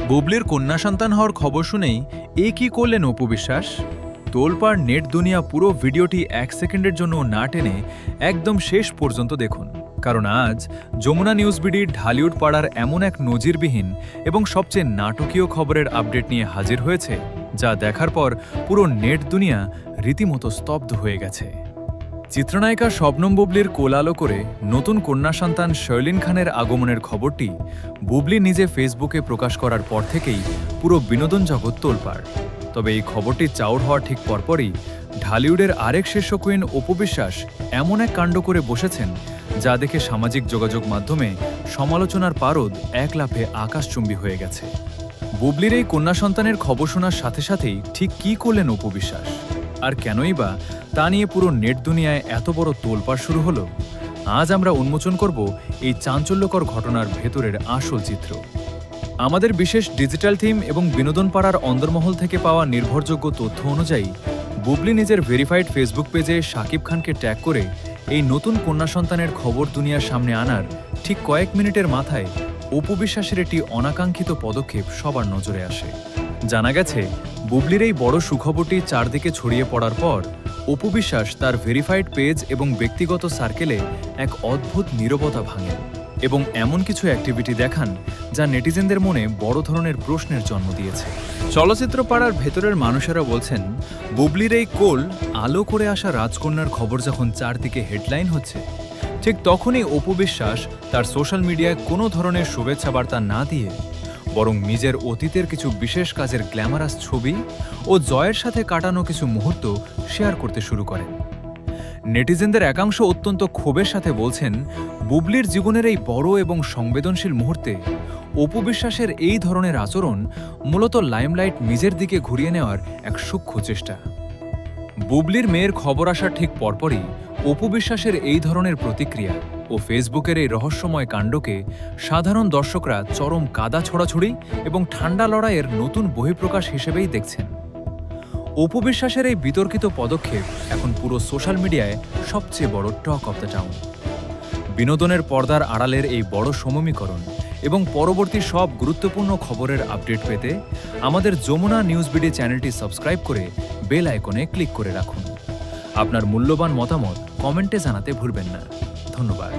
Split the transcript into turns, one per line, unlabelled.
বুবলির কন্যা সন্তান হওয়ার খবর শুনেই কি করলেন অপু বিশ্বাস? তোলপাড় নেট দুনিয়া পুরো ভিডিওটি 1 সেকেন্ডের জন্য না টেনে একদম শেষ পর্যন্ত দেখুন, কারণ আজ যমুনা নিউজ বিডির ঢালিউড পাড়ার এমন এক নজিরবিহীন এবং সবচেয়ে নাটকীয় খবরের আপডেট নিয়ে হাজির হয়েছে, যা দেখার পর পুরো নেট দুনিয়া রীতিমতো স্তব্ধ হয়ে গেছে। চিত্রনায়িকা শবনম বুবলির কোল আলো করে নতুন কন্যা সন্তান শার্লিন খানের আগমনের খবরটি বুবলি নিজে ফেসবুকে প্রকাশ করার পর থেকেই পুরো বিনোদন জগৎ তোলপাড়। তবে এই খবরটি চাউর হওয়ার ঠিক পরপরই ঢালিউডের আরেক শীর্ষ কুইন অপু বিশ্বাস এমন এক কাণ্ড করে বসেছেন, যা দেখে সামাজিক যোগাযোগ মাধ্যমে সমালোচনার পারদ এক লাফে আকাশচুম্বী হয়ে গেছে। বুবলির এই কন্যা সন্তানের খবর শোনার সাথে সাথেই ঠিক কী করলেন অপু বিশ্বাস, আর কেনই বা তা নিয়ে পুরো নেট দুনিয়ায় এত বড় তোলপাড় শুরু হলো? আজ আমরা উন্মোচন করব এই চাঞ্চল্যকর ঘটনার ভেতরের আসল চিত্র। আমাদের বিশেষ ডিজিটাল থিম এবং বিনোদন পাড়ার অন্দরমহল থেকে পাওয়া নির্ভরযোগ্য তথ্য অনুযায়ী বুবলি নিজের ভেরিফাইড ফেসবুক পেজে শাকিব খানকে ট্যাগ করে এই নতুন কন্যা সন্তানের খবর দুনিয়ার সামনে আনার ঠিক কয়েক মিনিটের মাথায় অপু বিশ্বাসের একটি অনাকাঙ্ক্ষিত পদক্ষেপ সবার নজরে আসে। জানা গেছে, বুবলির এই বড় সুখবরটি চারদিকে ছড়িয়ে পড়ার পর অপু বিশ্বাস তার ভেরিফাইড পেজ এবং ব্যক্তিগত সার্কেলে এক অদ্ভুত নীরবতা ভাঙেন এবং এমন কিছু অ্যাক্টিভিটি দেখান যা নেটিজেনদের মনে বড় ধরনের প্রশ্নের জন্ম দিয়েছে। চলচ্চিত্র পাড়ার ভেতরের মানুষেরা বলছেন, বুবলির এই কোল আলো করে আসা রাজকন্যার খবর যখন চারদিকে হেডলাইন হচ্ছে, ঠিক তখনই অপু বিশ্বাস তার সোশ্যাল মিডিয়ায় কোনো ধরনের শুভেচ্ছা বার্তা না দিয়ে বরং নিজের অতীতের কিছু বিশেষ কাজের গ্ল্যামারাস ছবি ও জয়ের সাথে কাটানো কিছু মুহূর্ত শেয়ার করতে শুরু করেন। নেটিজেনদের একাংশ অত্যন্ত ক্ষোভের সাথে বলছেন, বুবলির জীবনের এই বড় এবং সংবেদনশীল মুহূর্তে অপু বিশ্বাসের এই ধরনের আচরণ মূলত লাইমলাইট নিজের দিকে ঘুরিয়ে নেওয়ার এক সূক্ষ্ম চেষ্টা। বুবলির মেয়ের খবর আসার ঠিক পরপরই অপু বিশ্বাসের এই ধরনের প্রতিক্রিয়া ও ফেসবুকের এই রহস্যময় কাণ্ডকে সাধারণ দর্শকরা চরম কাদা ছড়াছড়ি এবং ঠান্ডা লড়াইয়ের নতুন বহিঃপ্রকাশ হিসেবেই দেখছেন। অপু বিশ্বাসের এই বিতর্কিত পদক্ষেপ এখন পুরো সোশ্যাল মিডিয়ায় সবচেয়ে বড় টক অফ দ্য টাউন। বিনোদনের পর্দার আড়ালের এই বড় সমীকরণ এবং পরবর্তী সব গুরুত্বপূর্ণ খবরের আপডেট পেতে আমাদের যমুনা নিউজ বিডি চ্যানেলটি সাবস্ক্রাইব করে বেল আইকনে ক্লিক করে রাখুন। আপনার মূল্যবান মতামত কমেন্টে জানাতে ভুলবেন না। ধন্যবাদ।